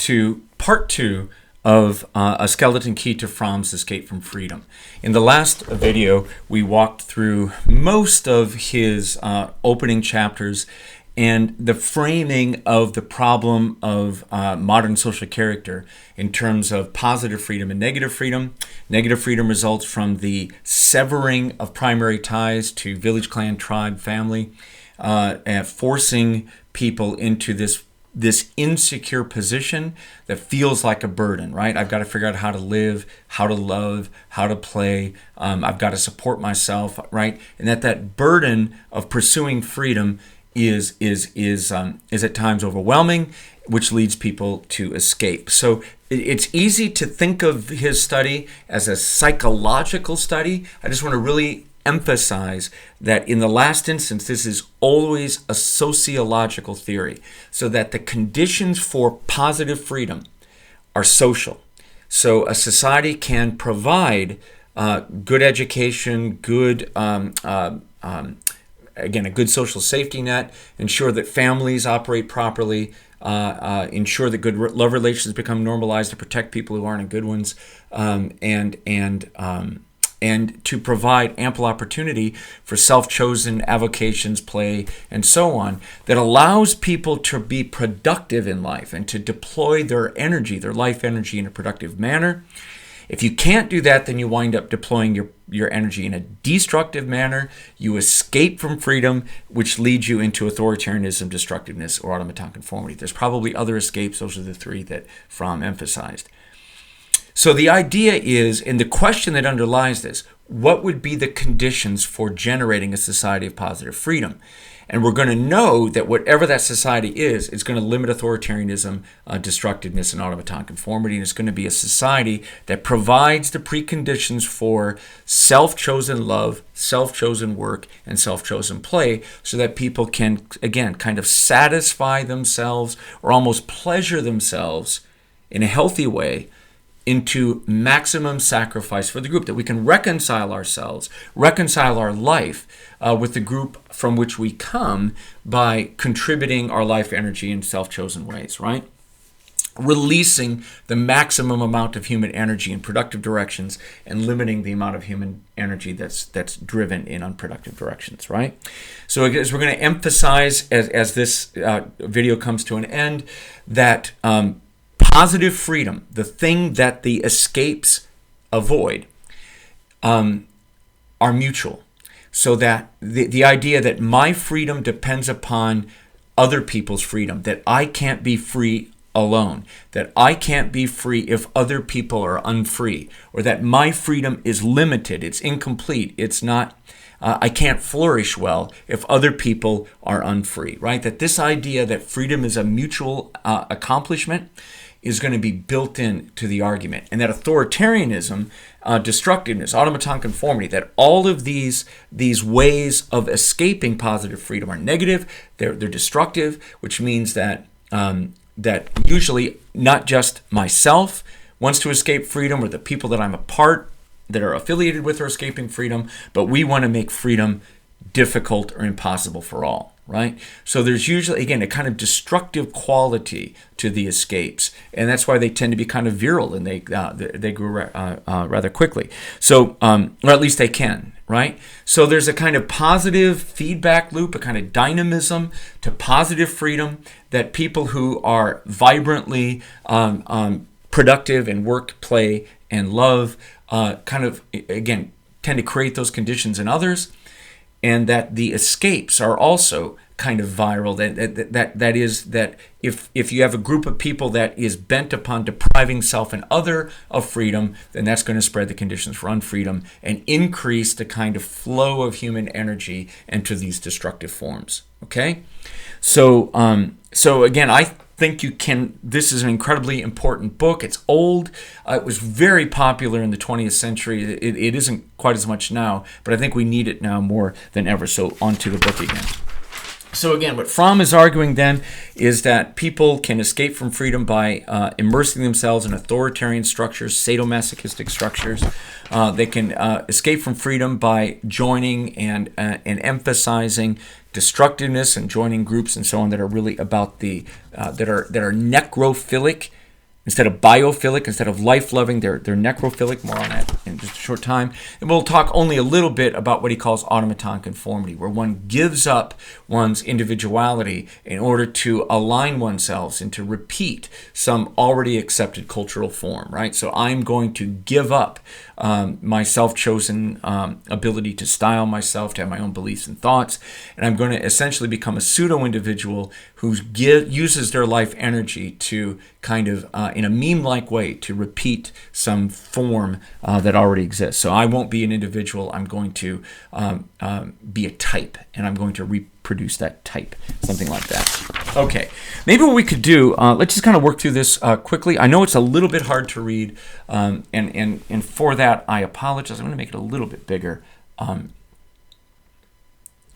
to part 2 of A Skeleton Key to Fromm's Escape from Freedom. In the last video, we walked through most of his opening chapters and the framing of the problem of modern social character in terms of positive freedom and negative freedom. Negative freedom results from the severing of primary ties to village, clan, tribe, family, and forcing people into this insecure position that feels like a burden, right? I've got to figure out how to live, how to love, how to play. I've got to support myself, right? And that burden of pursuing freedom is at times overwhelming, which leads people to escape. So it's easy to think of his study as a psychological study. I just want to really emphasize that in the last instance, this is always a sociological theory, so that the conditions for positive freedom are social. So a society can provide good education, good again, a good social safety net, ensure that families operate properly, ensure that good love relations become normalized to protect people who aren't in good ones, and to provide ample opportunity for self-chosen avocations, play, and so on, that allows people to be productive in life and to deploy their energy, their life energy, in a productive manner. If you can't do that, then you wind up deploying your energy in a destructive manner. You escape from freedom, which leads you into authoritarianism, destructiveness, or automaton conformity. There's probably other escapes. Those are the 3 that Fromm emphasized. So the idea is, and the question that underlies this, what would be the conditions for generating a society of positive freedom? And we're going to know that whatever that society is going to limit authoritarianism, destructiveness, and automaton conformity. And it's going to be a society that provides the preconditions for self-chosen love, self-chosen work, and self-chosen play, so that people can, again, kind of satisfy themselves or almost pleasure themselves in a healthy way into maximum sacrifice for the group, that we can reconcile ourselves, reconcile our life with the group from which we come by contributing our life energy in self-chosen ways, right? Releasing the maximum amount of human energy in productive directions and limiting the amount of human energy that's driven in unproductive directions, right? So as we're going to emphasize as this video comes to an end, that positive freedom, the thing that the escapes avoid, are mutual. So that the idea that my freedom depends upon other people's freedom, that I can't be free alone, that I can't be free if other people are unfree, or that my freedom is limited, it's incomplete, it's not, I can't flourish well if other people are unfree, right? That this idea that freedom is a mutual accomplishment is going to be built in to the argument. And that authoritarianism, destructiveness, automaton conformity, that all of these ways of escaping positive freedom are negative, they're destructive, which means that that usually not just myself wants to escape freedom, or the people that I'm a part that are affiliated with are escaping freedom, but we want to make freedom difficult or impossible for all. Right? So there's usually, again, a kind of destructive quality to the escapes, and that's why they tend to be kind of virile, and they grew rather quickly. So, or at least they can, right? So there's a kind of positive feedback loop, a kind of dynamism to positive freedom, that people who are vibrantly productive in work, play, and love kind of, again, tend to create those conditions in others. And that the escapes are also kind of viral. That is that if you have a group of people that is bent upon depriving self and other of freedom, then that's going to spread the conditions for unfreedom and increase the kind of flow of human energy into these destructive forms. Okay, so again, I think you can. This is an incredibly important book. It's old. It was very popular in the 20th century. It isn't quite as much now, but I think we need it now more than ever. So on to the book again. So again, what Fromm is arguing then is that people can escape from freedom by immersing themselves in authoritarian structures, sadomasochistic structures. They can escape from freedom by joining and emphasizing destructiveness and joining groups and so on that are really about the that are necrophilic Instead of biophilic, instead of life-loving, they're necrophilic. More on that in just a short time. And we'll talk only a little bit about what he calls automaton conformity, where one gives up one's individuality in order to align oneself and to repeat some already accepted cultural form, right? So I'm going to give up my self-chosen ability to style myself, to have my own beliefs and thoughts, and I'm going to essentially become a pseudo-individual who uses their life energy to kind of, in a meme-like way, to repeat some form that already exists. So I won't be an individual. I'm going to be a type, and I'm going to reproduce that type, something like that. Okay, maybe what we could do, let's just kind of work through this quickly. I know it's a little bit hard to read, and for that, I apologize. I'm going to make it a little bit bigger.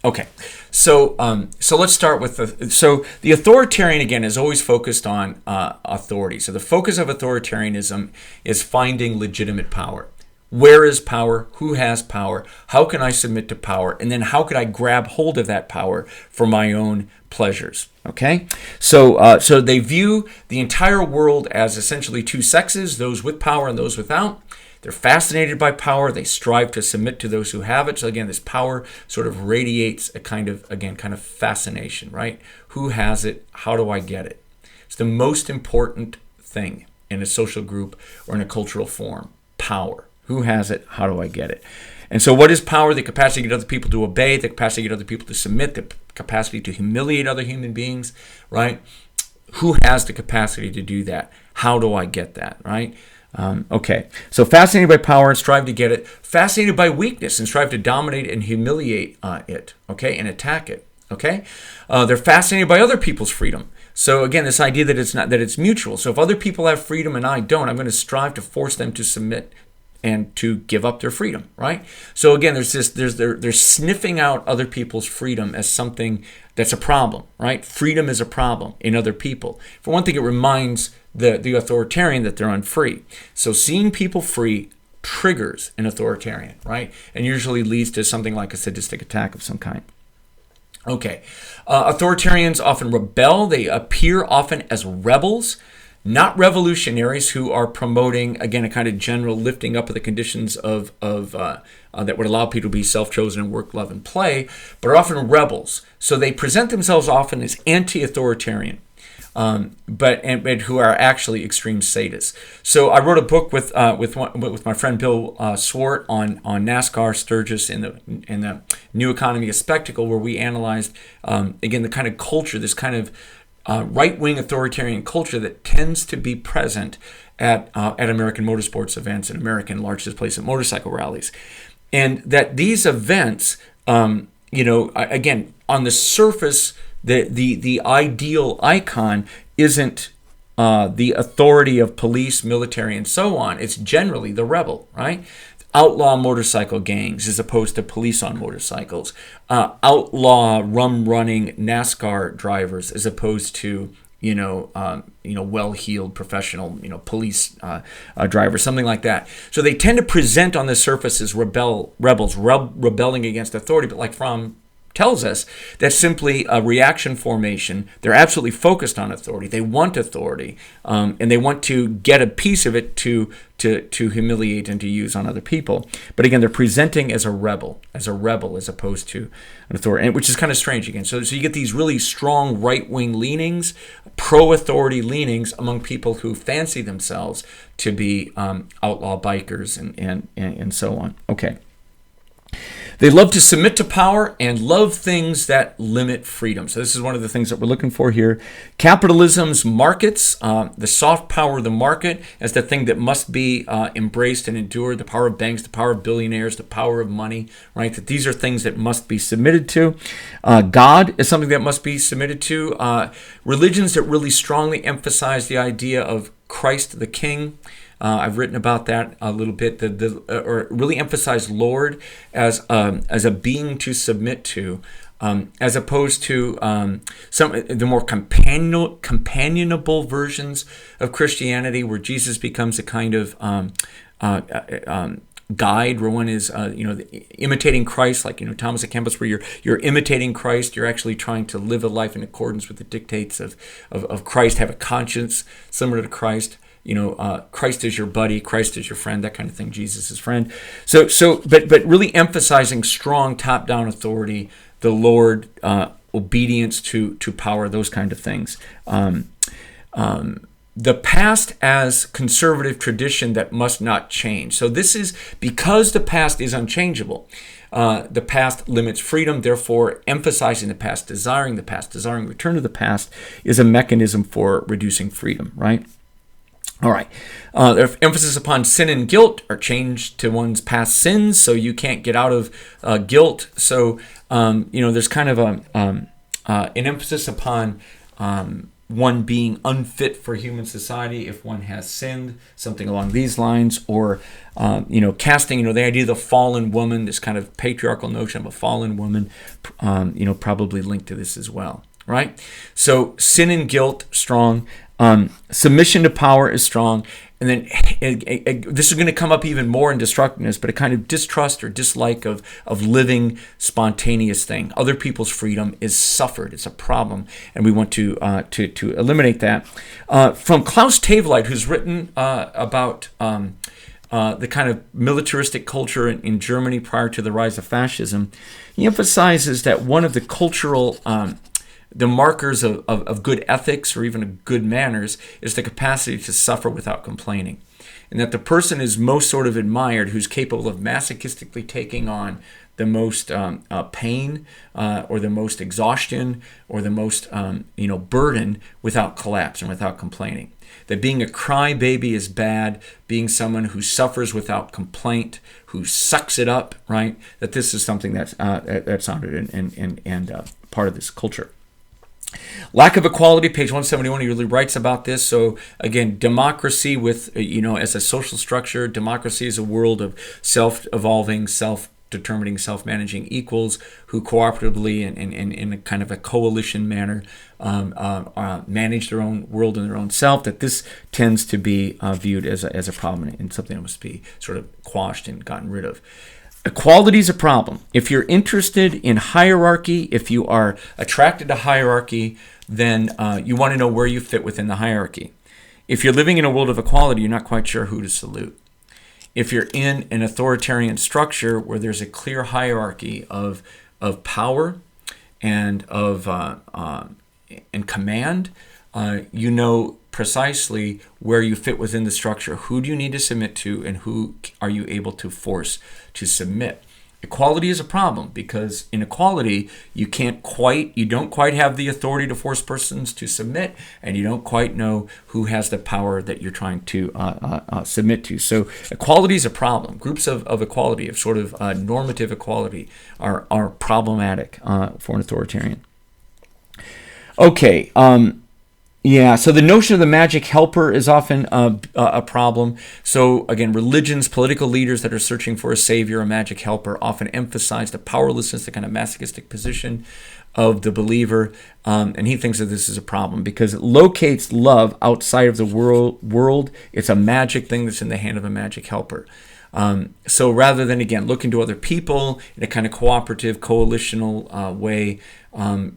Okay, so let's start with the authoritarian, again, is always focused on authority. So the focus of authoritarianism is finding legitimate power. Where is power? Who has power? How can I submit to power? And then how could I grab hold of that power for my own pleasures? Okay, so they view the entire world as essentially two sexes, those with power and those without. They're fascinated by power. They strive to submit to those who have it. So again, this power sort of radiates a kind of fascination, right? Who has it? How do I get it? It's the most important thing in a social group or in a cultural form. Power. Who has it? How do I get it? And so what is power? The capacity to get other people to obey, the capacity to get other people to submit, the capacity to humiliate other human beings, right? Who has the capacity to do that? How do I get that, right? Okay, so fascinated by power and strive to get it. Fascinated by weakness and strive to dominate and humiliate it, okay, and attack it, okay? They're fascinated by other people's freedom. So again, this idea that it's mutual. So if other people have freedom and I don't, I'm going to strive to force them to submit and to give up their freedom, right? So again, they're sniffing out other people's freedom as something that's a problem, right? Freedom is a problem in other people. For one thing, it reminds the authoritarian that they're unfree. So seeing people free triggers an authoritarian, right? And usually leads to something like a sadistic attack of some kind. Okay, authoritarians often rebel. They appear often as rebels, not revolutionaries who are promoting, again, a kind of general lifting up of the conditions of that would allow people to be self-chosen and work, love, and play, but are often rebels. So they present themselves often as anti-authoritarian, but who are actually extreme sadists. So I wrote a book with my friend Bill Swart on NASCAR, Sturgis, in the New Economy of Spectacle, where we analyzed again the kind of culture, this kind of right-wing authoritarian culture that tends to be present at American motorsports events and American large displacement motorcycle rallies, and that these events, again, on the surface, the ideal icon isn't the authority of police, military, and so on. It's generally the rebel, right? Outlaw motorcycle gangs as opposed to police on motorcycles. Outlaw rum-running NASCAR drivers as opposed to well-heeled professional police drivers, something like that. So they tend to present on the surface as rebels rebelling against authority, but like Fromm tells us, that's simply a reaction formation. They're absolutely focused on authority. They want authority, and they want to get a piece of it to humiliate and to use on other people. But again, they're presenting as a rebel as opposed to an authority, which is kind of strange again. So you get these really strong right-wing leanings, pro-authority leanings among people who fancy themselves to be outlaw bikers and so on. Okay. They love to submit to power and love things that limit freedom. So this is one of the things that we're looking for here. Capitalism's markets, the soft power of the market as the thing that must be embraced and endured, the power of banks, the power of billionaires, the power of money, right? That these are things that must be submitted to. God is something that must be submitted to. Religions that really strongly emphasize the idea of Christ the King. I've written about that a little bit, or really emphasize Lord as a being to submit to, as opposed to the more companionable versions of Christianity, where Jesus becomes a kind of guide, where one is imitating Christ, like Thomas à Kempis, where you're imitating Christ, you're actually trying to live a life in accordance with the dictates of Christ, have a conscience similar to Christ. Christ is your buddy, Christ is your friend, that kind of thing, Jesus is friend. But really emphasizing strong top-down authority, the Lord, obedience to power, those kind of things. The past as conservative tradition that must not change. So this is because the past is unchangeable. The past limits freedom, therefore emphasizing the past, desiring return to the past is a mechanism for reducing freedom, right? All right. The emphasis upon sin and guilt are changed to one's past sins, so you can't get out of guilt. So, there's kind of an emphasis upon one being unfit for human society if one has sinned, something along these lines, or casting, the idea of the fallen woman, this kind of patriarchal notion of a fallen woman, probably linked to this as well, right? So sin and guilt, strong. Submission to power is strong. And then this is going to come up even more in Destructiveness, but a kind of distrust or dislike of living spontaneous thing. Other people's freedom is suffered. It's a problem, and we want to eliminate that. From Klaus Teweleit, who's written about the kind of militaristic culture in Germany prior to the rise of fascism, he emphasizes that one of the cultural the markers of good ethics or even good manners is the capacity to suffer without complaining. And that the person is most sort of admired who's capable of masochistically taking on the most pain or the most exhaustion or the most burden without collapse and without complaining. That being a crybaby is bad, being someone who suffers without complaint, who sucks it up, right? That this is something that's founded and part of this culture. Lack of equality, page 171, he really writes about this. So again, democracy with, as a social structure, democracy is a world of self-evolving, self-determining, self-managing equals who cooperatively and in a kind of a coalition manner manage their own world and their own self, that this tends to be viewed as a problem and something that must be sort of quashed and gotten rid of. Equality is a problem. If you're interested in hierarchy, if you are attracted to hierarchy, then you want to know where you fit within the hierarchy. If you're living in a world of equality, you're not quite sure who to salute. If you're in an authoritarian structure where there's a clear hierarchy of power and of and command, you know precisely where you fit within the structure. Who do you need to submit to, and who are you able to force to submit? Equality is a problem because in equality, you don't quite have the authority to force persons to submit, and you don't quite know who has the power that you're trying to submit to. So equality is a problem. Groups of equality, of sort of normative equality, are problematic for an authoritarian. Okay. So the notion of the magic helper is often a problem. So again, religions, political leaders that are searching for a savior, a magic helper, often emphasize the powerlessness, the kind of masochistic position of the believer. And he thinks that this is a problem because it locates love outside of the world. It's a magic thing that's in the hand of a magic helper. So rather than, again, looking to other people in a kind of cooperative, coalitional way,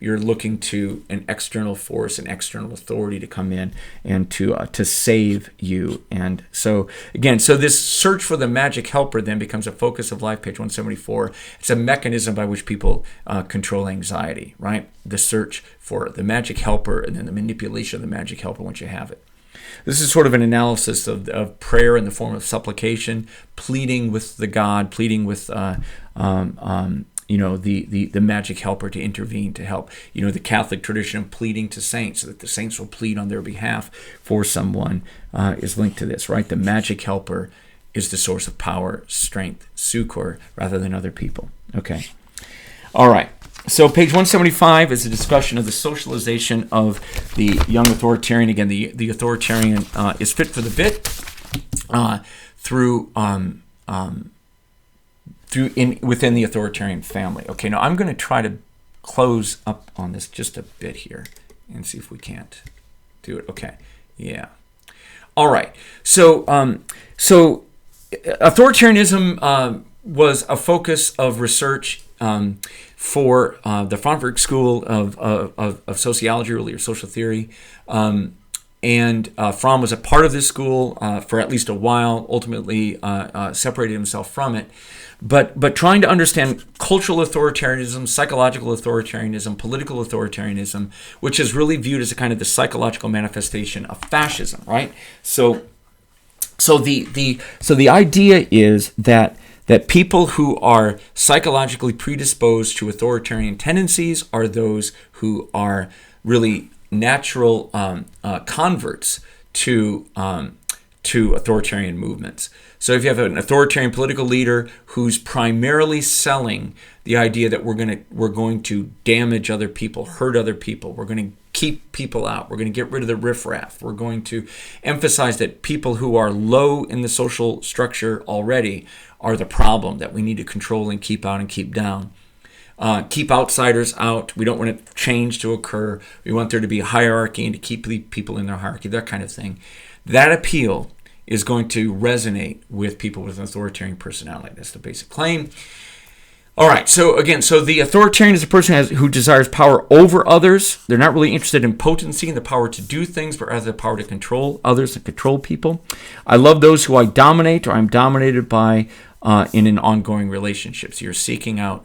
you're looking to an external force, an external authority to come in and to save you. And so, again, this search for the magic helper then becomes a focus of life, page 174. It's a mechanism by which people control anxiety, right? The search for the magic helper and then the manipulation of the magic helper once you have it. This is sort of an analysis of prayer in the form of supplication, pleading with the God, pleading with the magic helper to intervene, to help. The Catholic tradition of pleading to saints, so that the saints will plead on their behalf for someone, is linked to this, right? The magic helper is the source of power, strength, succor, rather than other people. Okay. All right. So page 175 is a discussion of the socialization of the young authoritarian. Again, the authoritarian is fit for the bit within the authoritarian family. Okay, now I'm going to try to close up on this just a bit here and see if we can't do it. Okay, yeah. All right. So authoritarianism was a focus of research for the Frankfurt School of Sociology, really, or social theory. And Fromm was a part of this school for at least a while, ultimately separated himself from it. But trying to understand cultural authoritarianism, psychological authoritarianism, political authoritarianism, which is really viewed as a kind of the psychological manifestation of fascism, right? So the idea is that people who are psychologically predisposed to authoritarian tendencies are those who are really natural converts to authoritarian movements. So if you have an authoritarian political leader who's primarily selling the idea that we're going to damage other people, hurt other people, we're going to keep people out, we're going to get rid of the riffraff, we're going to emphasize that people who are low in the social structure already are the problem that we need to control and keep out and keep down. Keep outsiders out. We don't want change to occur. We want there to be a hierarchy and to keep the people in their hierarchy, that kind of thing. That appeal is going to resonate with people with an authoritarian personality. That's the basic claim. All right, so the authoritarian is a person who desires power over others. They're not really interested in potency and the power to do things, but rather the power to control others and control people. I love those who I dominate or I'm dominated by in an ongoing relationship. So you're seeking out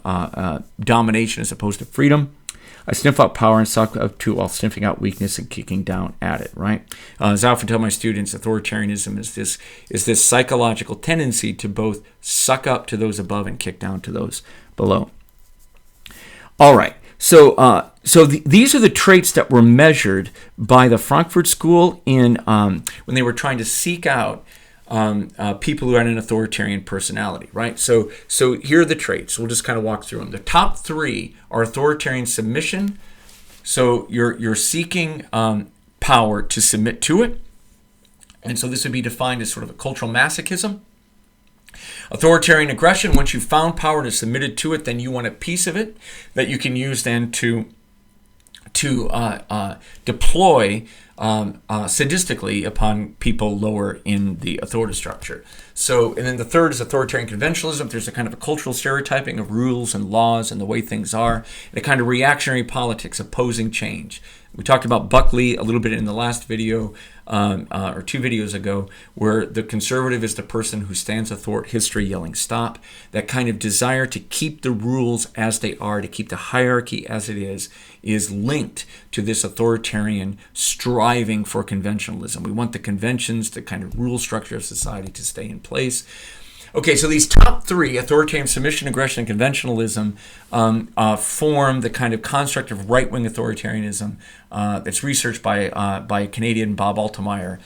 domination as opposed to freedom. I sniff out power and suck up to while sniffing out weakness and kicking down at it, right? As I often tell my students, authoritarianism is this psychological tendency to both suck up to those above and kick down to those below. All right, these are the traits that were measured by the Frankfurt School in when they were trying to seek out people who had an authoritarian personality, right? So here are the traits. We'll just kind of walk through them. The top three are authoritarian submission. So you're seeking power to submit to it. And so this would be defined as sort of a cultural masochism. Authoritarian aggression, once you've found power to submit it to it, then you want a piece of it that you can use then to deploy sadistically upon people lower in the authority structure. So, and then the third is authoritarian conventionalism. There's a kind of a cultural stereotyping of rules and laws and the way things are, and a kind of reactionary politics opposing change. We talked about Buckley a little bit in the last video, or 2 videos ago, where the conservative is the person who stands athwart history yelling stop. That kind of desire to keep the rules as they are, to keep the hierarchy as it is linked to this authoritarian striving for conventionalism. We want the conventions, the kind of rule structure of society to stay in place. Okay, so these top three, authoritarian submission, aggression, and conventionalism, form the kind of construct of right-wing authoritarianism that's researched by Canadian Bob Altemeyer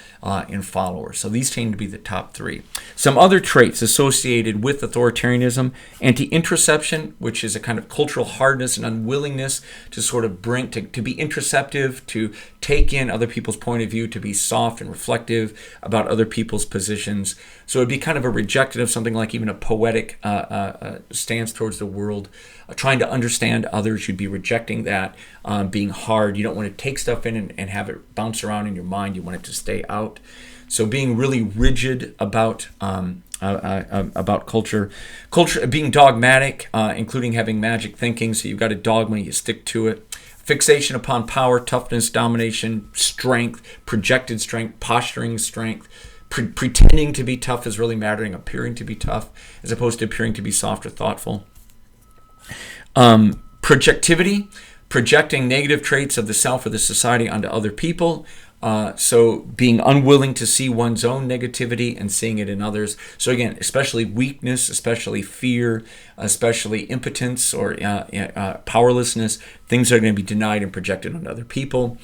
in Followers. So these tend to be the top three. Some other traits associated with authoritarianism: anti-introception, which is a kind of cultural hardness and unwillingness to sort of to be introspective, to take in other people's point of view, to be soft and reflective about other people's positions. So it'd be kind of a rejection of something like even a poetic stance towards the world. Trying to understand others, you'd be rejecting that, being hard. You don't want to take stuff in and have it bounce around in your mind. You want it to stay out. So being really rigid about culture, being dogmatic, including having magic thinking. So you've got a dogma, you stick to it. Fixation upon power, toughness, domination, strength, projected strength, posturing strength. Pretending to be tough is really mattering, appearing to be tough as opposed to appearing to be soft or thoughtful. Projectivity, projecting negative traits of the self or the society onto other people. So being unwilling to see one's own negativity and seeing it in others. So again, especially weakness, especially fear, especially impotence or powerlessness, things that are going to be denied and projected onto other people.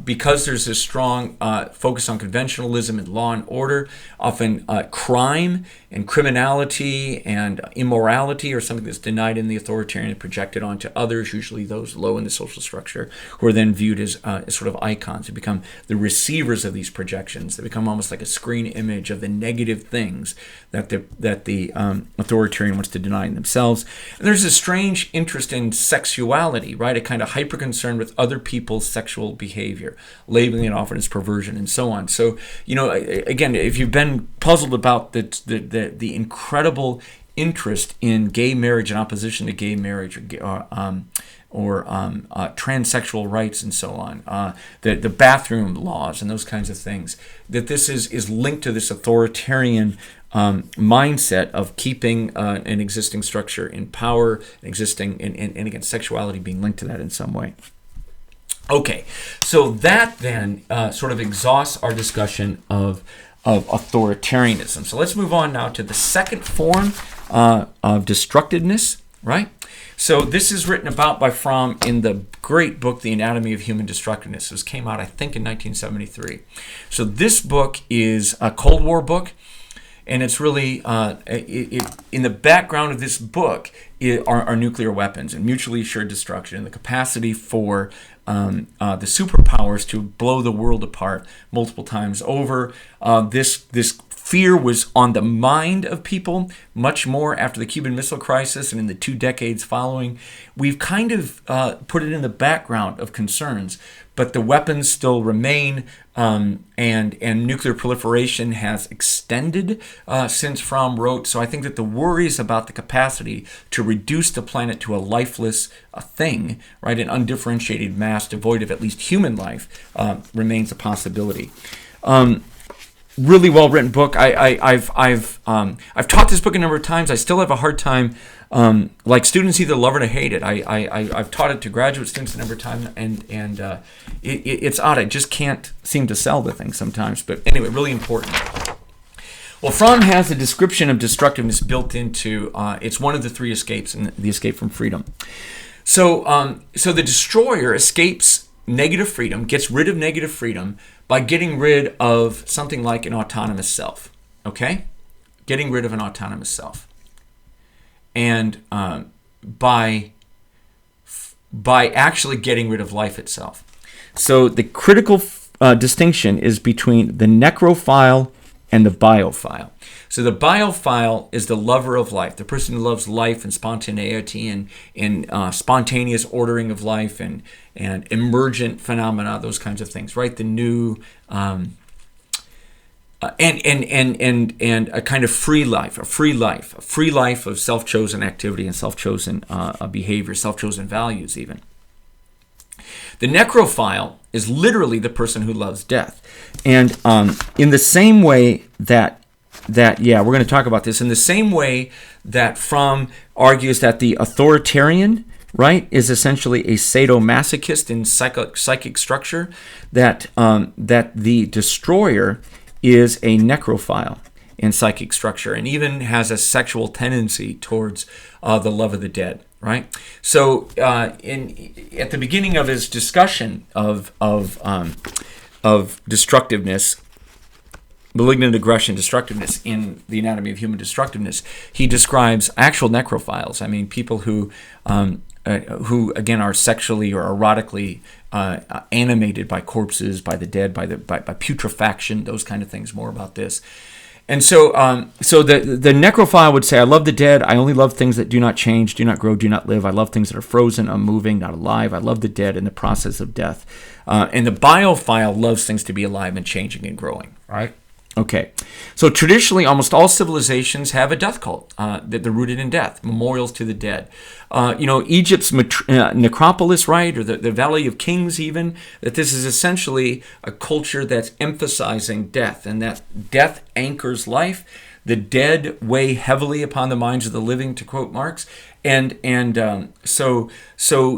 Because there's this strong focus on conventionalism and law and order, often crime and criminality and immorality are something that's denied in the authoritarian and projected onto others, usually those low in the social structure, who are then viewed as sort of icons, who become the receivers of these projections. They become almost like a screen image of the negative things that the authoritarian wants to deny in themselves. And there's a strange interest in sexuality, right? A kind of hyper concern with other people's sexual behavior, labeling it often as perversion and so on. So, again, if you've been puzzled about the incredible interest in gay marriage and opposition to gay marriage, or transsexual rights and so on, the bathroom laws and those kinds of things, that this is linked to this authoritarian mindset of keeping an existing structure in power, and again, sexuality being linked to that in some way. Okay, so that then sort of exhausts our discussion of authoritarianism. So let's move on now to the second form of destructiveness, right? So this is written about by Fromm in the great book, The Anatomy of Human Destructiveness. This came out, I think, in 1973. So this book is a Cold War book, and it's really, in the background of this book are nuclear weapons and mutually assured destruction, and the capacity for the superpowers to blow the world apart multiple times over. This fear was on the mind of people much more after the Cuban Missile Crisis and in the 2 decades following. We've kind of put it in the background of concerns, but the weapons still remain, and nuclear proliferation has extended since Fromm wrote. So I think that the worries about the capacity to reduce the planet to a lifeless thing, right, an undifferentiated mass devoid of at least human life, remains a possibility. Really well written book. I've taught this book a number of times. I still have a hard time. Like, students either love it or hate it. I've taught it to graduate students a number of times, and it's odd. I just can't seem to sell the thing sometimes. But anyway, really important. Well, Fromm has a description of destructiveness built into. It's one of the 3 escapes in the escape from freedom. So the destroyer escapes negative freedom, gets rid of negative freedom by getting rid of something like an autonomous self. Okay? Getting rid of an autonomous self. And by actually getting rid of life itself. So the critical distinction is between the necrophile and the biophile. So the biophile is the lover of life, the person who loves life and spontaneity and spontaneous ordering of life and emergent phenomena, those kinds of things, right? The new and a kind of free life, a free life of self-chosen activity and self-chosen behavior, self-chosen values even. The necrophile is literally the person who loves death. And in the same way that we're going to talk about this, in the same way that Fromm argues that the authoritarian, right, is essentially a sadomasochist in psychic structure, that the destroyer is a necrophile in psychic structure and even has a sexual tendency towards the love of the dead. Right, so at the beginning of his discussion of destructiveness, malignant aggression, destructiveness in the Anatomy of Human Destructiveness, he describes actual necrophiles. I mean, people who again are sexually or erotically animated by corpses, by the dead, by putrefaction, those kind of things. More about this. And so the necrophile would say, I love the dead. I only love things that do not change, do not grow, do not live. I love things that are frozen, unmoving, not alive. I love the dead in the process of death. And the biophile loves things to be alive and changing and growing, right? Okay. So traditionally, almost all civilizations have a death cult that they're rooted in death, memorials to the dead. Egypt's necropolis, right, or the Valley of Kings even, that this is essentially a culture that's emphasizing death, and that death anchors life. The dead weigh heavily upon the minds of the living, to quote Marx. So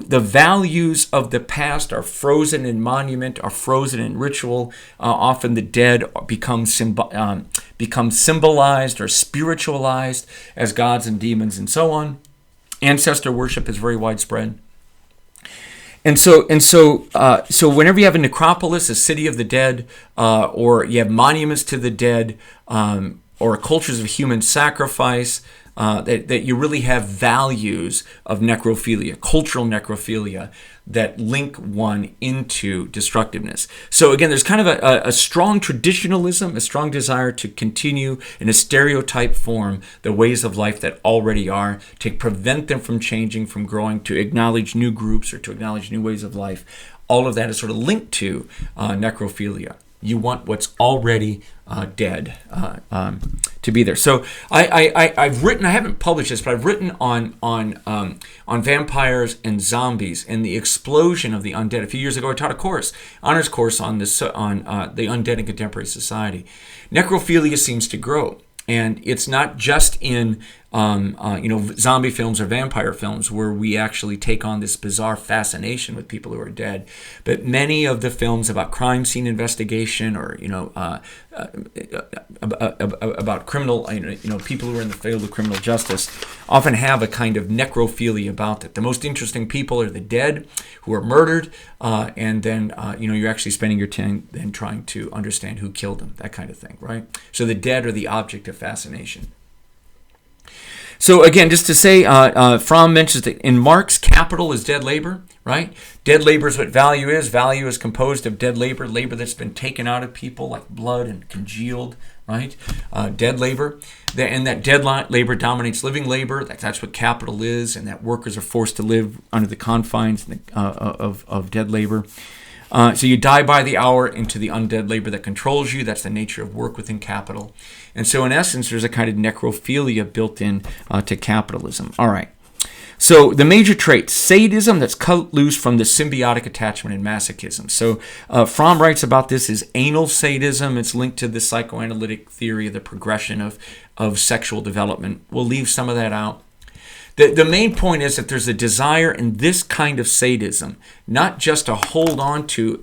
the values of the past are frozen in monument, are frozen in ritual. Often the dead become symbolized or spiritualized as gods and demons and so on. Ancestor worship is very widespread. And so whenever you have a necropolis, a city of the dead, or you have monuments to the dead, or cultures of human sacrifice, that you really have values of necrophilia, cultural necrophilia, that link one into destructiveness. So again, there's kind of a strong traditionalism, a strong desire to continue in a stereotype form the ways of life that already are, to prevent them from changing, from growing, to acknowledge new groups or to acknowledge new ways of life. All of that is sort of linked to necrophilia. You want what's already dead to be there. So I've written, I haven't published this, but I've written on vampires and zombies and the explosion of the undead. A few years ago, I taught a course, honors course on this on the undead in contemporary society. Necrophilia seems to grow. And it's not just in zombie films or vampire films where we actually take on this bizarre fascination with people who are dead, but many of the films about crime scene investigation or about criminal people who are in the field of criminal justice often have a kind of necrophilia about it. The most interesting people are the dead who are murdered, and then you're actually spending your time then trying to understand who killed them, that kind of thing, right? So the dead are the object of fascination. So again, just to say, Fromm mentions that in Marx, capital is dead labor, right? Dead labor is what value is. Value is composed of dead labor, labor that's been taken out of people like blood and congealed, right? Dead labor. And that dead labor dominates living labor. That's what capital is, and that workers are forced to live under the confines of dead labor. So you die by the hour into the undead labor that controls you. That's the nature of work within capital. And so in essence, there's a kind of necrophilia built in to capitalism. All right. So the major traits, sadism that's cut loose from the symbiotic attachment and masochism. So Fromm writes about this as anal sadism. It's linked to the psychoanalytic theory of the progression of sexual development. We'll leave some of that out. The main point is that there's a desire in this kind of sadism, not just to hold on to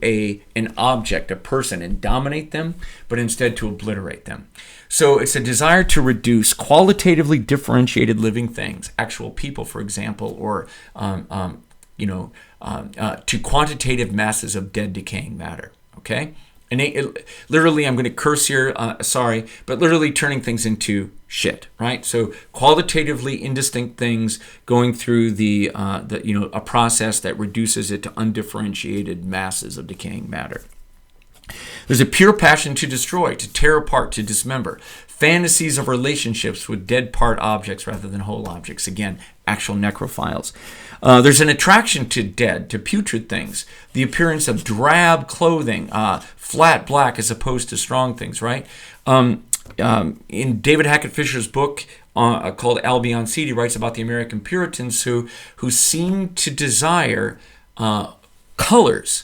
an object, a person, and dominate them, but instead to obliterate them. So it's a desire to reduce qualitatively differentiated living things, actual people, for example, or to quantitative masses of dead, decaying matter. Okay. And literally, I'm going to curse here, sorry, but literally turning things into shit, right? So qualitatively indistinct things going through a process that reduces it to undifferentiated masses of decaying matter. There's a pure passion to destroy, to tear apart, to dismember. Fantasies of relationships with dead part objects rather than whole objects. Again, actual necrophiles. There's an attraction to dead, to putrid things. The appearance of drab clothing, flat black as opposed to strong things, right? In David Hackett Fisher's book called Albion Seed, he writes about the American Puritans who seemed to desire colors,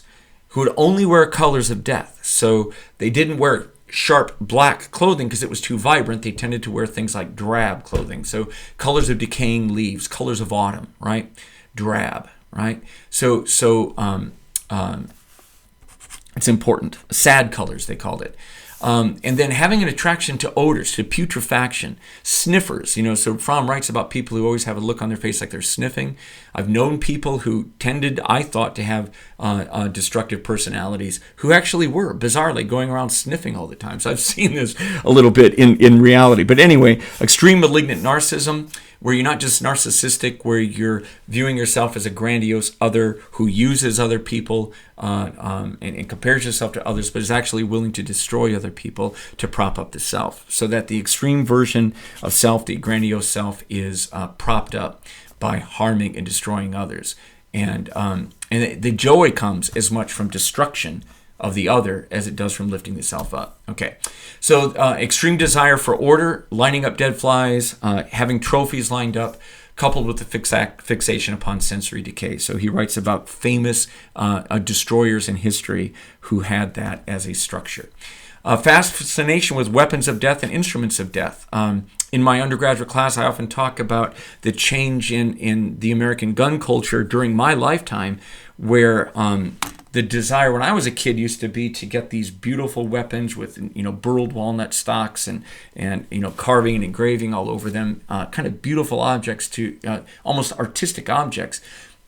who would only wear colors of death. So they didn't wear sharp black clothing because it was too vibrant. They tended to wear things like drab clothing. So colors of decaying leaves, colors of autumn, right? Drab, right? So it's important. Sad colors, they called it. And then having an attraction to odors, to putrefaction, sniffers. So Fromm writes about people who always have a look on their face like they're sniffing. I've known people who tended, I thought, to have destructive personalities who actually were, bizarrely, going around sniffing all the time. So I've seen this a little bit in reality. But anyway, extreme malignant narcissism, where you're not just narcissistic, where you're viewing yourself as a grandiose other who uses other people and compares yourself to others, but is actually willing to destroy other people to prop up the self. So that the extreme version of self, the grandiose self, is propped up by harming and destroying others. And the joy comes as much from destruction of the other as it does from lifting the self up. Okay, so extreme desire for order, lining up dead flies, having trophies lined up, coupled with the fixation upon sensory decay. So he writes about famous destroyers in history who had that as a structure. Fascination with weapons of death and instruments of death. In my undergraduate class, I often talk about the change in the American gun culture during my lifetime, where the desire when I was a kid used to be to get these beautiful weapons with burled walnut stocks and carving and engraving all over them, kind of beautiful objects to almost artistic objects,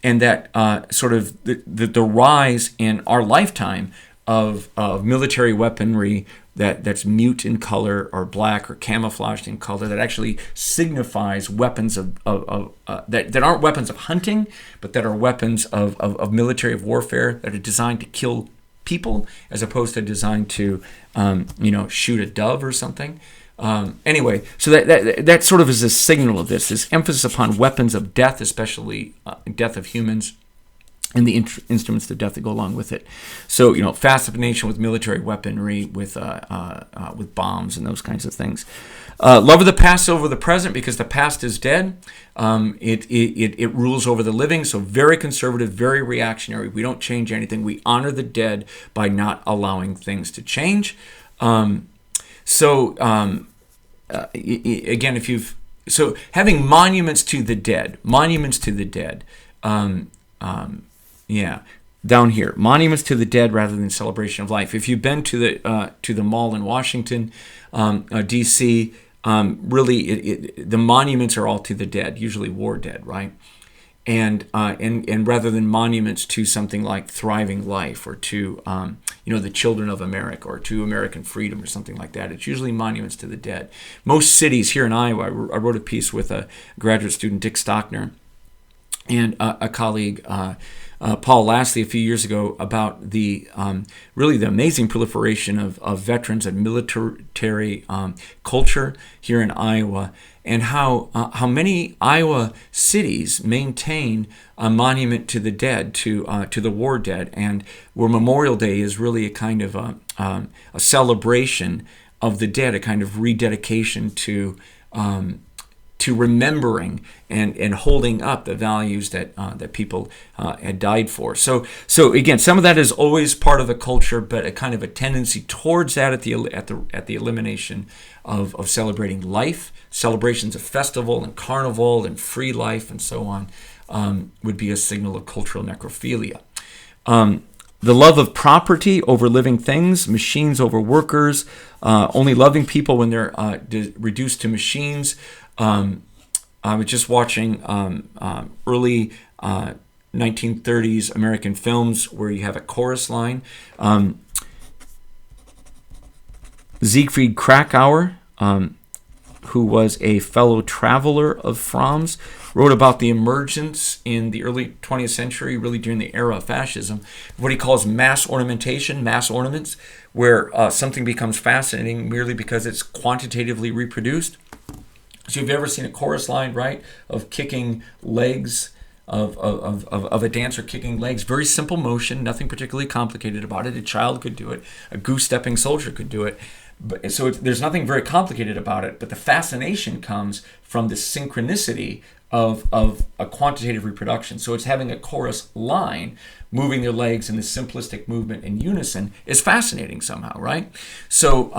and that sort of the rise in our lifetime of military weaponry that's mute in color or black or camouflaged in color, that actually signifies weapons that aren't weapons of hunting, but that are weapons of military warfare that are designed to kill people as opposed to designed to shoot a dove or something. Anyway, so that sort of is a signal of this emphasis upon weapons of death, especially death of humans. and the instruments of death that go along with it. So, fascination with military weaponry, with bombs and those kinds of things. Love of the past over the present, because the past is dead. It rules over the living. So very conservative, very reactionary. We don't change anything. We honor the dead by not allowing things to change. Again, having monuments to the dead. Down here, monuments to the dead rather than celebration of life. If you've been to the mall in Washington, D.C., the monuments are all to the dead, usually war dead, right? And rather than monuments to something like thriving life, or to the children of America, or to American freedom, or something like that, it's usually monuments to the dead. Most cities here in Iowa, I wrote a piece with a graduate student, Dick Stockner, and a colleague, Paul Lastly, a few years ago, about the amazing proliferation of veterans and military culture here in Iowa, and how many Iowa cities maintain a monument to the dead, to the war dead, and where Memorial Day is really a kind of a celebration of the dead, a kind of rededication to remembering and holding up the values that people had died for. So again, some of that is always part of the culture, but a kind of a tendency towards that at the elimination of celebrating life, celebrations of festival and carnival and free life and so on, would be a signal of cultural necrophilia. The love of property over living things, machines over workers, only loving people when they're reduced to machines. I was just watching early 1930s American films where you have a chorus line. Siegfried Krakauer, who was a fellow traveler of Fromm's, wrote about the emergence in the early 20th century, really during the era of fascism, what he calls mass ornamentation, mass ornaments, where something becomes fascinating merely because it's quantitatively reproduced. So you've ever seen a chorus line, right, of kicking legs, of a dancer kicking legs? Very simple motion, nothing particularly complicated about it. A child could do it. A goose-stepping soldier could do it. There's nothing very complicated about it, but the fascination comes from the synchronicity of a quantitative reproduction. So it's having a chorus line moving their legs in the simplistic movement in unison is fascinating somehow, right? So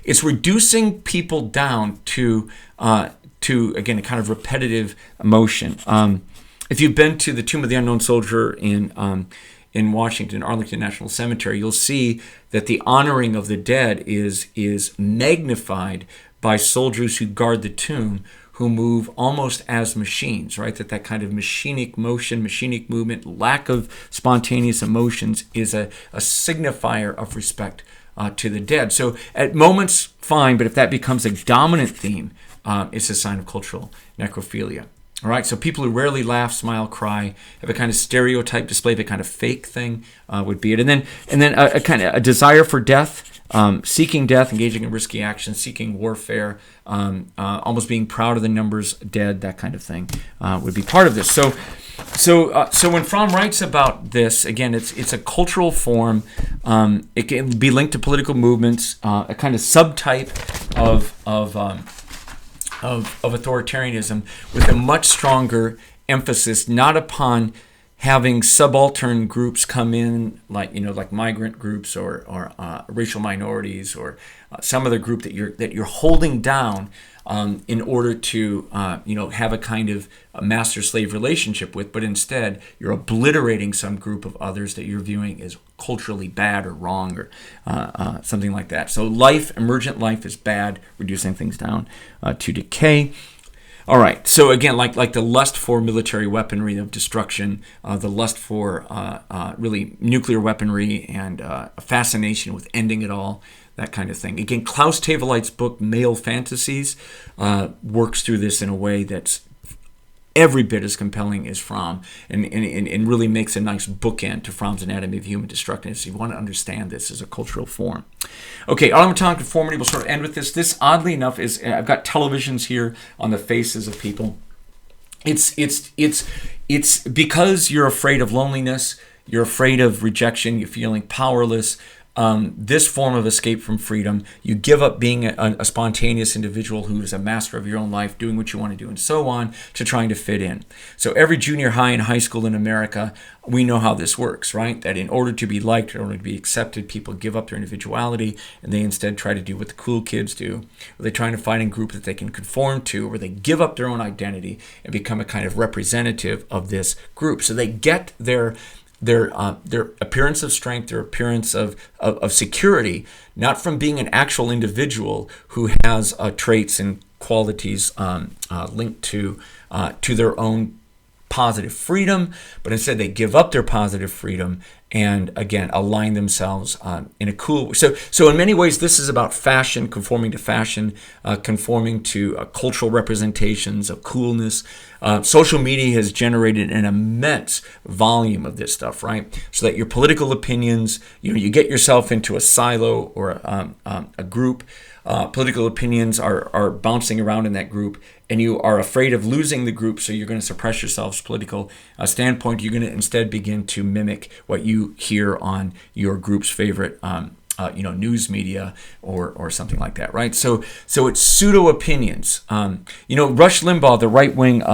it's reducing people down to again a kind of repetitive motion. If you've been to the Tomb of the Unknown Soldier in Washington, Arlington National Cemetery, you'll see that the honoring of the dead is magnified by soldiers who guard the tomb, who move almost as machines, right? That kind of machinic motion, machinic movement, lack of spontaneous emotions is a signifier of respect to the dead. So at moments, fine, but if that becomes a dominant theme, it's a sign of cultural necrophilia. All right, so people who rarely laugh, smile, cry, have a kind of stereotype display of a kind of fake thing would be it. And then a kind of a desire for death, seeking death, engaging in risky action, seeking warfare, almost being proud of the numbers dead, that kind of thing would be part of this. So when Fromm writes about this, again, it's a cultural form. It can be linked to political movements, a kind of subtype of authoritarianism, with a much stronger emphasis not upon having subaltern groups come in, like migrant groups or racial minorities or some other group that you're holding down in order to have a kind of a master-slave relationship with, but instead you're obliterating some group of others that you're viewing as culturally bad or wrong or something like that. So emergent life is bad, reducing things down to decay. All right, so again, like the lust for military weaponry of destruction, the lust for really nuclear weaponry, and a fascination with ending it all, that kind of thing. Again, Klaus Tevelite's book, Male Fantasies, works through this in a way that's every bit as compelling as Fromm, and really makes a nice bookend to Fromm's Anatomy of Human Destructiveness. You want to understand this as a cultural form. Okay, Automaton conformity, we'll sort of end with this. This, oddly enough, is, I've got televisions here on the faces of people. It's it's because you're afraid of loneliness, you're afraid of rejection, you're feeling powerless. This form of escape from freedom, you give up being a spontaneous individual who is a master of your own life, doing what you want to do, and so on, to trying to fit in. So every junior high and high school in America, we know how this works, right? That in order to be liked, in order to be accepted, people give up their individuality, and they instead try to do what the cool kids do. Or they try to find a group that they can conform to, or they give up their own identity and become a kind of representative of this group. So they get their appearance of strength, their appearance of security, not from being an actual individual who has traits and qualities linked to their own positive freedom, but instead they give up their positive freedom and again align themselves in a cool way. So in many ways, this is about fashion, conforming to fashion, conforming to cultural representations of coolness. Social media has generated an immense volume of this stuff, right? So that your political opinions, you get yourself into a silo or a group. Political opinions are bouncing around in that group, and you are afraid of losing the group, so you're going to suppress yourself's political standpoint. You're going to instead begin to mimic what you hear on your group's favorite news media or something like that, right? So it's pseudo opinions. Rush Limbaugh, the right wing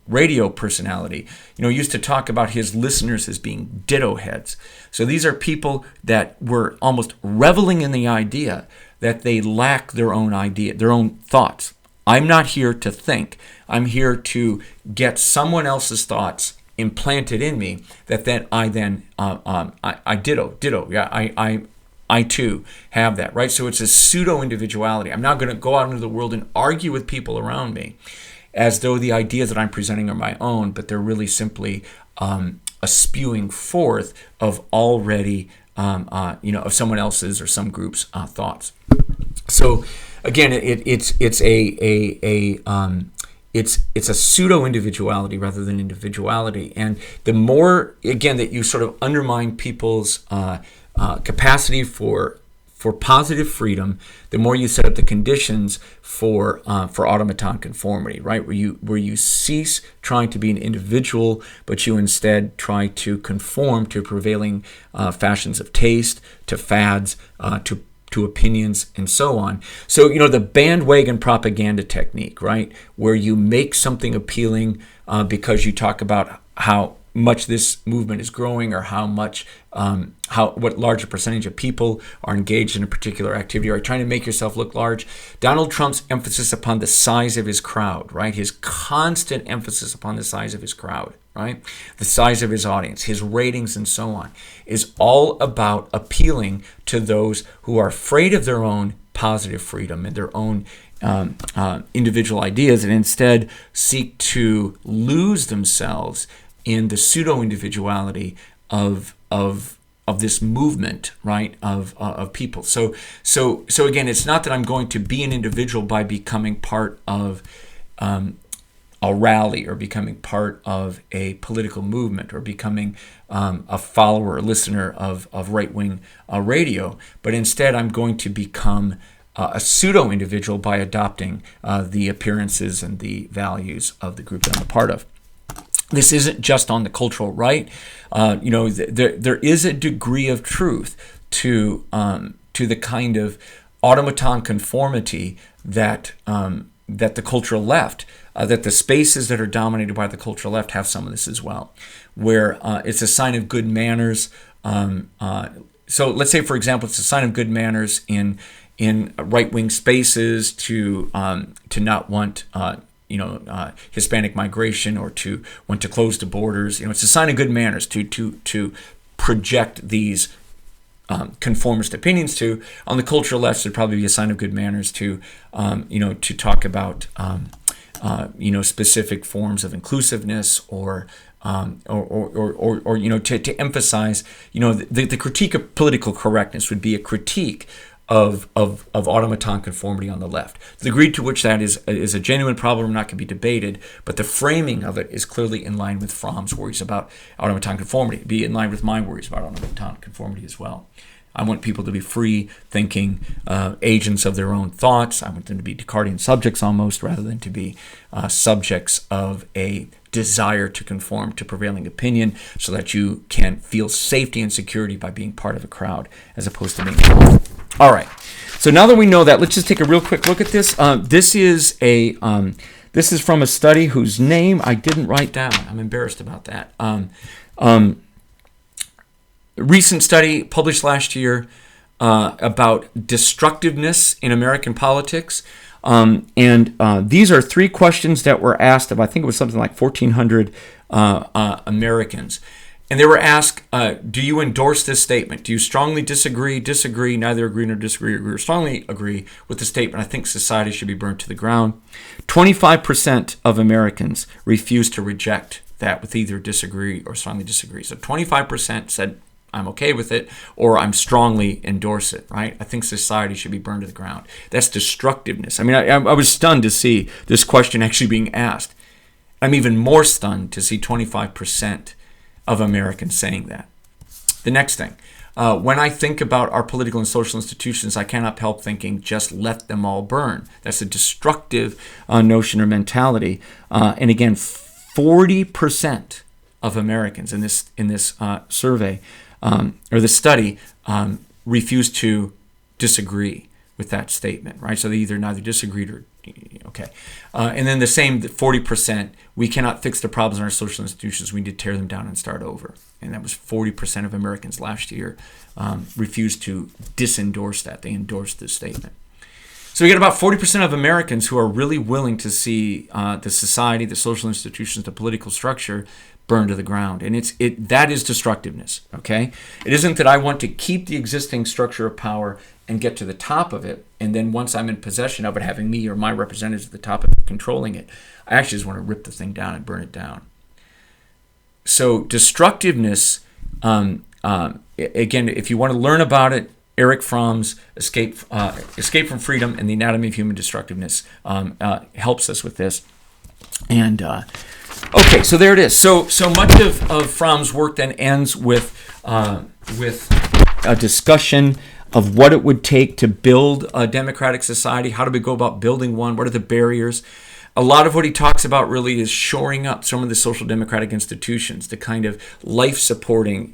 radio personality, used to talk about his listeners as being ditto heads. So these are people that were almost reveling in the idea that they lack their own idea, their own thoughts. I'm not here to think. I'm here to get someone else's thoughts implanted in me that then I ditto. Yeah, I too have that, right? So it's a pseudo individuality. I'm not going to go out into the world and argue with people around me as though the ideas that I'm presenting are my own, but they're really simply a spewing forth of already, of someone else's or some group's thoughts. So again, it's a pseudo individuality rather than individuality, and the more again that you sort of undermine people's capacity for positive freedom, the more you set up the conditions for automaton conformity, right? Where you cease trying to be an individual, but you instead try to conform to prevailing fashions of taste, to fads, to opinions, and so on. So the bandwagon propaganda technique, right? Where you make something appealing because you talk about how much this movement is growing, or how much, what larger percentage of people are engaged in a particular activity, or trying to make yourself look large. Donald Trump's emphasis upon the size of his crowd, right? His constant emphasis upon the size of his crowd, right? The size of his audience, his ratings, and so on, is all about appealing to those who are afraid of their own positive freedom and their own individual ideas, and instead seek to lose themselves in the pseudo-individuality of this movement, right, of people. So again, it's not that I'm going to be an individual by becoming part of a rally or becoming part of a political movement or becoming a follower or listener of right-wing radio, but instead I'm going to become a pseudo-individual by adopting the appearances and the values of the group that I'm a part of. This isn't just on the cultural right. There is a degree of truth to the kind of automaton conformity that the cultural left, that the spaces that are dominated by the cultural left have some of this as well, where it's a sign of good manners. So let's say, for example, it's a sign of good manners in right-wing spaces to not want Hispanic migration, or to want to close the borders. It's a sign of good manners to project these conformist opinions to. On the cultural left, it'd probably be a sign of good manners to talk about specific forms of inclusiveness, or to emphasize the critique of political correctness would be a critique of automaton conformity on the left. The degree to which that is a genuine problem not can be debated, but the framing of it is clearly in line with Fromm's worries about automaton conformity. Be in line with my worries about automaton conformity as well. I want people to be free-thinking agents of their own thoughts. I want them to be Descartesian subjects almost, rather than to be subjects of a desire to conform to prevailing opinion, so that you can feel safety and security by being part of a crowd, as opposed to being alone. All right. So now that we know that, let's just take a real quick look at this. This is from a study whose name I didn't write down. I'm embarrassed about that. Recent study published last year about destructiveness in American politics. These are 3 questions that were asked of, I think it was something like 1,400 Americans. And they were asked, do you endorse this statement? Do you strongly disagree, neither agree nor disagree, or strongly agree with the statement, I think society should be burnt to the ground? 25% of Americans refused to reject that with either disagree or strongly disagree. So 25% said, I'm okay with it, or I'm strongly endorse it, right? I think society should be burned to the ground. That's destructiveness. I mean, I was stunned to see this question actually being asked. I'm even more stunned to see 25% of Americans saying that. The next thing, when I think about our political and social institutions, I cannot help thinking, just let them all burn. That's a destructive notion or mentality. And again, 40% of Americans in this survey, or the study, refused to disagree with that statement, right? So they either neither disagreed or, okay. And then the same 40%, we cannot fix the problems in our social institutions. We need to tear them down and start over. And that was 40% of Americans last year refused to disendorse that. They endorsed this statement. So we got about 40% of Americans who are really willing to see the society, the social institutions, the political structure burned to the ground. And that is destructiveness, okay? It isn't that I want to keep the existing structure of power and get to the top of it, and then once I'm in possession of it, having me or my representatives at the top of it controlling it. I actually just want to rip the thing down and burn it down. So destructiveness, again, if you want to learn about it, Erich Fromm's Escape from Freedom and the Anatomy of Human Destructiveness helps us with this. And okay, so there it is. So much of Fromm's work then ends with a discussion of what it would take to build a democratic society. How do we go about building one? What are the barriers? A lot of what he talks about really is shoring up some of the social democratic institutions, the kind of life-supporting,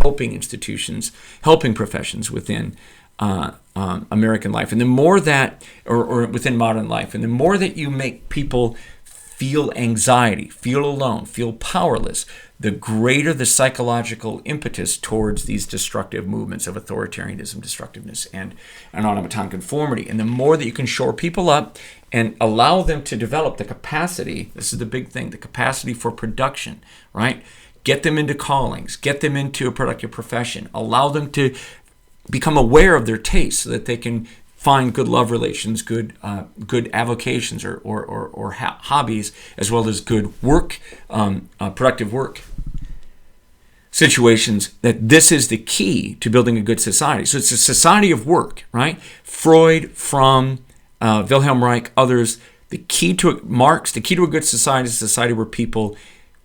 helping institutions, helping professions within American life. And the more that, or within modern life, and the more that you make people feel anxiety, feel alone, feel powerless, the greater the psychological impetus towards these destructive movements of authoritarianism, destructiveness, and Automaton conformity. And the more that you can shore people up and allow them to develop the capacity, this is the big thing, the capacity for production, right? Get them into callings, get them into a productive profession, allow them to become aware of their tastes so that they can find good love relations, good avocations or hobbies, as well as good work, productive work situations, that this is the key to building a good society. So it's a society of work, right? Freud, Fromm, Wilhelm Reich, others, the key to a good society is a society where people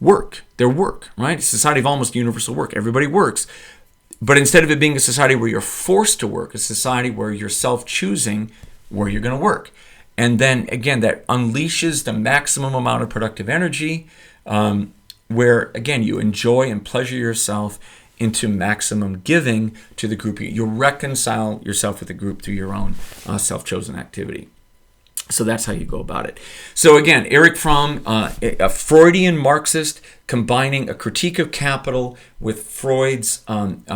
work, their work, right? It's a society of almost universal work. Everybody works. But instead of it being a society where you're forced to work, a society where you're self-choosing where you're going to work. And then, again, that unleashes the maximum amount of productive energy, where, again, you enjoy and pleasure yourself into maximum giving to the group. You reconcile yourself with the group through your own self-chosen activity. So that's how you go about it. So again, Erich Fromm, a Freudian Marxist, combining a critique of capital with Freud's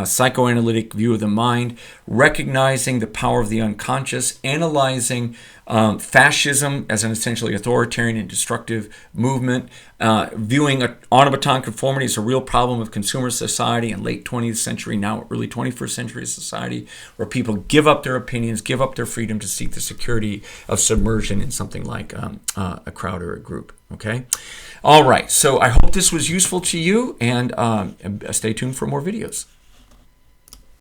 psychoanalytic view of the mind, recognizing the power of the unconscious, analyzing fascism as an essentially authoritarian and destructive movement, viewing Automaton conformity as a real problem of consumer society in late 20th century, now early 21st century society, where people give up their opinions, give up their freedom to seek the security of submersion in something like a crowd or a group. Okay? All right, so I hope this was useful to you, and stay tuned for more videos.